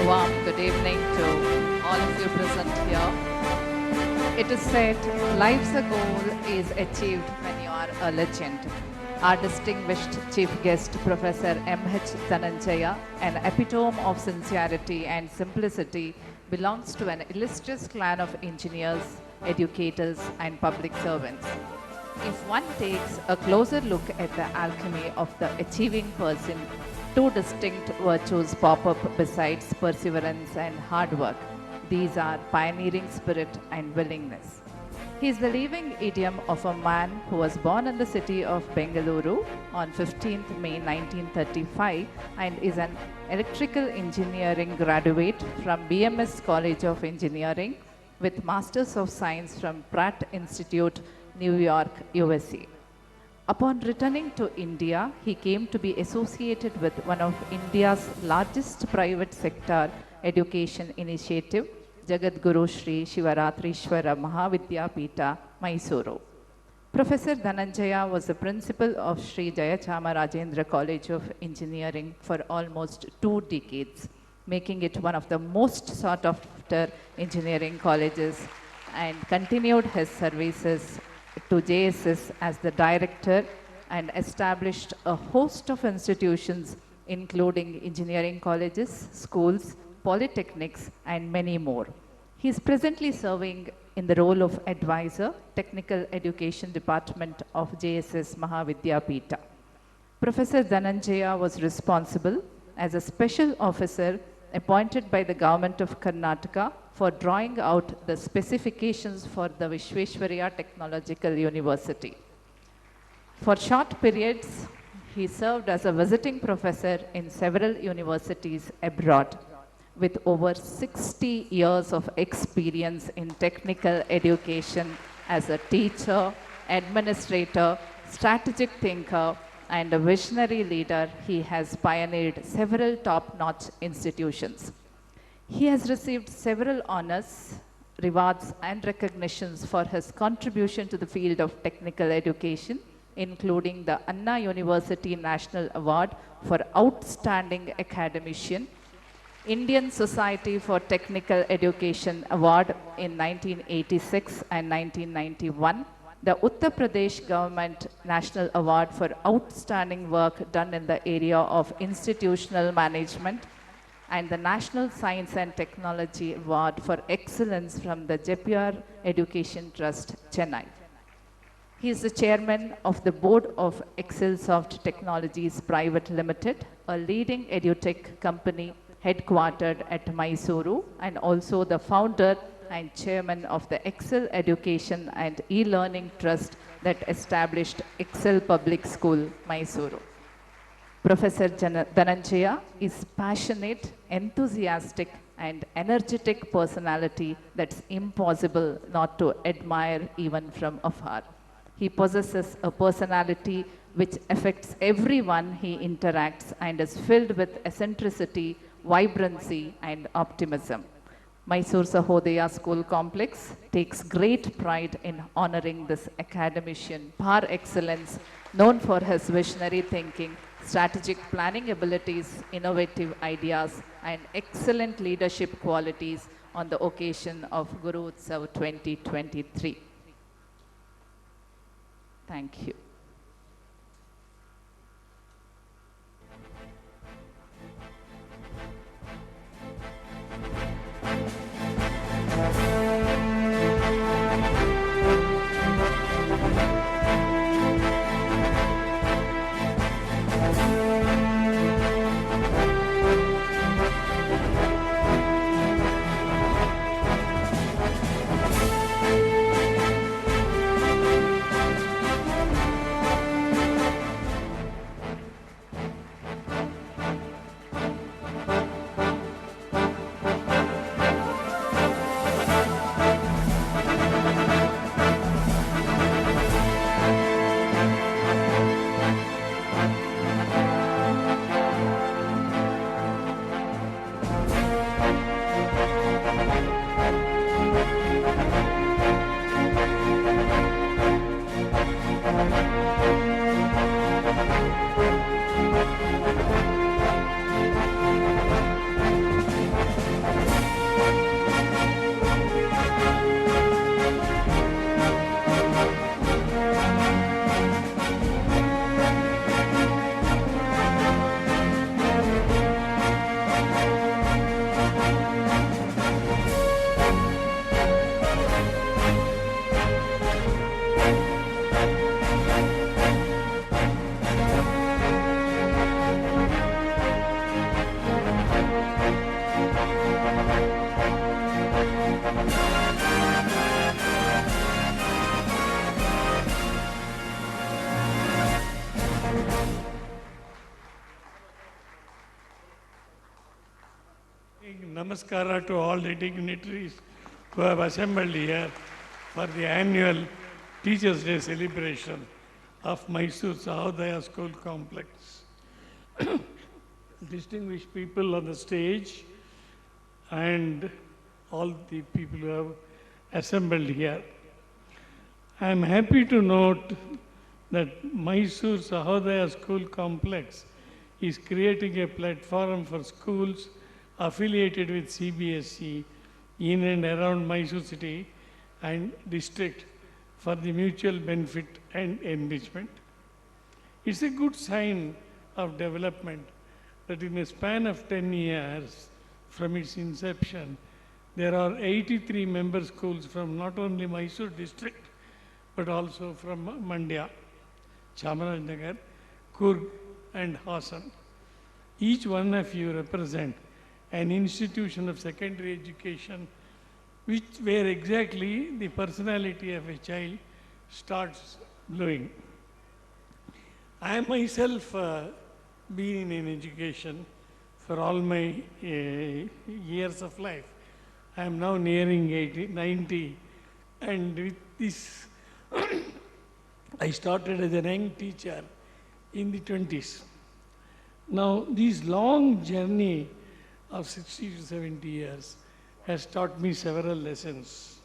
warm good evening to all of you present here. It is said, life's a goal is achieved when you are a legend. Our distinguished chief guest, Professor H Dhananjaya, an epitome of sincerity and simplicity, belongs to an illustrious clan of engineers, educators, and public servants. If one takes a closer look at the alchemy of the achieving person, two distinct virtues pop up besides perseverance and hard work. These are pioneering spirit and willingness. He is the living idiom of a man who was born in the city of Bengaluru on 15th May 1935 and is an electrical engineering graduate from BMS College of Engineering with Masters of Science from Pratt Institute, New York, USA. Upon returning to India, he came to be associated with one of India's largest private sector education initiative, Jagadguru Sri Shivaratrishwara Mahavidyapita, Mysore. Professor Dhananjaya was the principal of Sri Jayachama Rajendra College of Engineering for almost 2 decades, making it one of the most sought after engineering colleges, and continued his services to JSS as the director and established a host of institutions including engineering colleges, schools, polytechnics, and many more. He is presently serving in the role of advisor, Technical Education Department of JSS Mahavidyapita. Professor Dhananjaya was responsible as a special officer appointed by the government of Karnataka for drawing out the specifications for the Vishveshwaraya Technological University. For short periods, he served as a visiting professor in several universities abroad, with over 60 years of experience in technical education as a teacher, administrator, strategic thinker, and a visionary leader. He has pioneered several top-notch institutions. He has received several honors, rewards, and recognitions for his contribution to the field of technical education, including the Anna University National Award for Outstanding Academician, Indian Society for Technical Education Award in 1986 and 1991, the Uttar Pradesh Government National Award for Outstanding Work done in the area of institutional management, and the National Science and Technology Award for Excellence from the Jaipur Education Trust, Chennai. He is the chairman of the board of Excelsoft Technologies Private Limited, a leading edutech company headquartered at Mysore, and also the founder and chairman of the Excel Education and E-Learning Trust that established Excel Public School, Mysore. Professor Dhananjaya is passionate, enthusiastic, and energetic personality that's impossible not to admire even from afar. He possesses a personality which affects everyone he interacts and is filled with eccentricity, vibrancy, and optimism. Mysore Sahodaya School Complex takes great pride in honoring this academician par excellence, known for his visionary thinking, strategic planning abilities, innovative ideas, and excellent leadership qualities on the occasion of Guru Utsav 2023. Thank you. Namaskara to all the dignitaries who have assembled here for the annual Teachers' Day celebration of Mysore Sahodaya School Complex. Distinguished people on the stage and all the people who have assembled here. I am happy to note that Mysore Sahodaya School Complex is creating a platform for schools affiliated with CBSE in and around Mysore city and district for the mutual benefit and enrichment. It's a good sign of development that in a span of 10 years from its inception, there are 83 member schools from not only Mysore district, but also from Mandya, Chamarajanagar, Coorg and Hassan. Each one of you represent an institution of secondary education where exactly the personality of a child starts blowing. I myself been in education for all my years of life. I am now nearing 80, 90, and with this I started as a young teacher in the 20s. Now, this long journey of 60 to 70 years has taught me several lessons.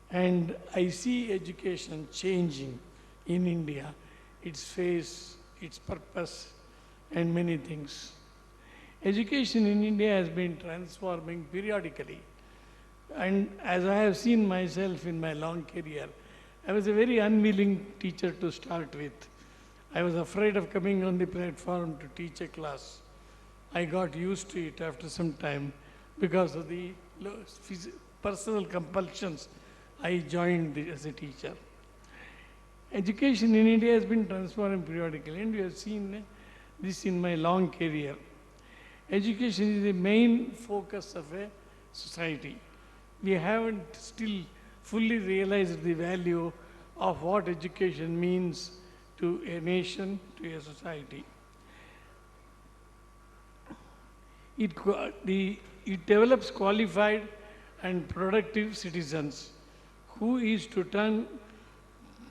And I see education changing in India, its face, its purpose, and many things. Education in India has been transforming periodically. And as I have seen myself in my long career, I was a very unwilling teacher to start with. I was afraid of coming on the platform to teach a class. I got used to it after some time because of the personal compulsions. I joined as a teacher. Education in India has been transforming periodically, and we have seen this in my long career. Education is the main focus of a society. We haven't still fully realized the value of what education means to a nation, to a society. It develops qualified and productive citizens who is to turn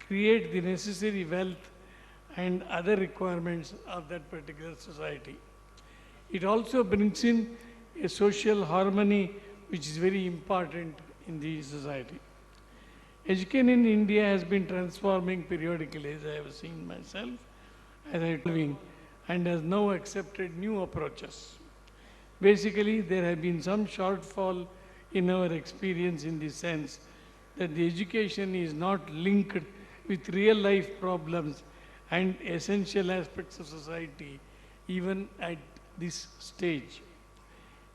create the necessary wealth and other requirements of that particular society. It also brings in a social harmony which is very important in the society. Education in India has been transforming periodically, as I have seen myself, as I am living, and has now accepted new approaches. Basically, there have been some shortfall in our experience in the sense that the education is not linked with real life problems and essential aspects of society, even at this stage.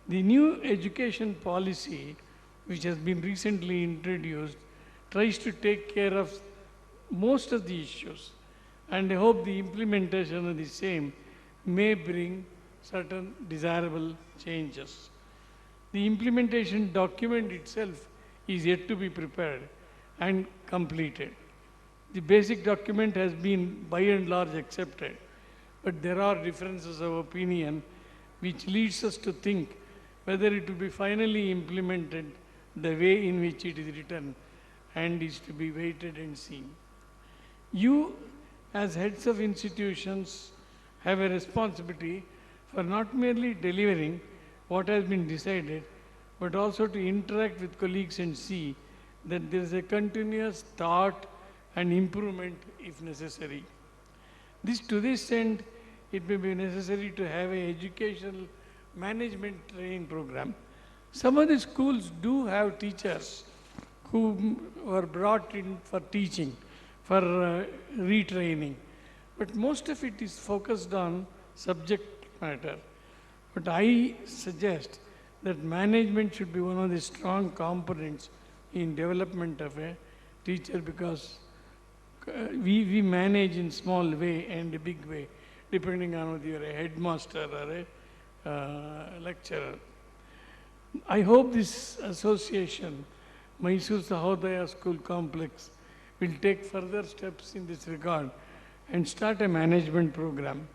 The new education policy, which has been recently introduced, tries to take care of most of the issues, and I hope the implementation of the same may bring certain desirable changes. The implementation document itself is yet to be prepared and completed. The basic document has been by and large accepted, but there are differences of opinion which leads us to think whether it will be finally implemented the way in which it is written, and is to be waited and seen. You, as heads of institutions, have a responsibility for not merely delivering what has been decided, but also to interact with colleagues and see that there is a continuous thought and improvement if necessary. To this end, it may be necessary to have an educational management training program. Some of the schools do have teachers who were brought in for teaching, for retraining. But most of it is focused on subject matter. But I suggest that management should be one of the strong components in development of a teacher, because we manage in small way and a big way, depending on whether you're a headmaster or a lecturer. I hope this association, Mysore Sahodaya School Complex, will take further steps in this regard and start a management program.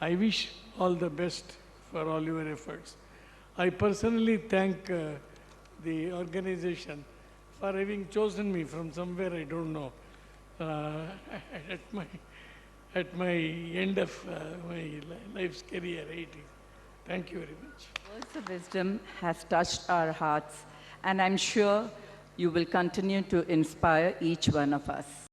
I wish all the best for all your efforts. I personally thank the organization for having chosen me from somewhere I don't know uh, at my at my end of my life's career, 80s. Thank you very much. Words of wisdom has touched our hearts, and I'm sure you will continue to inspire each one of us.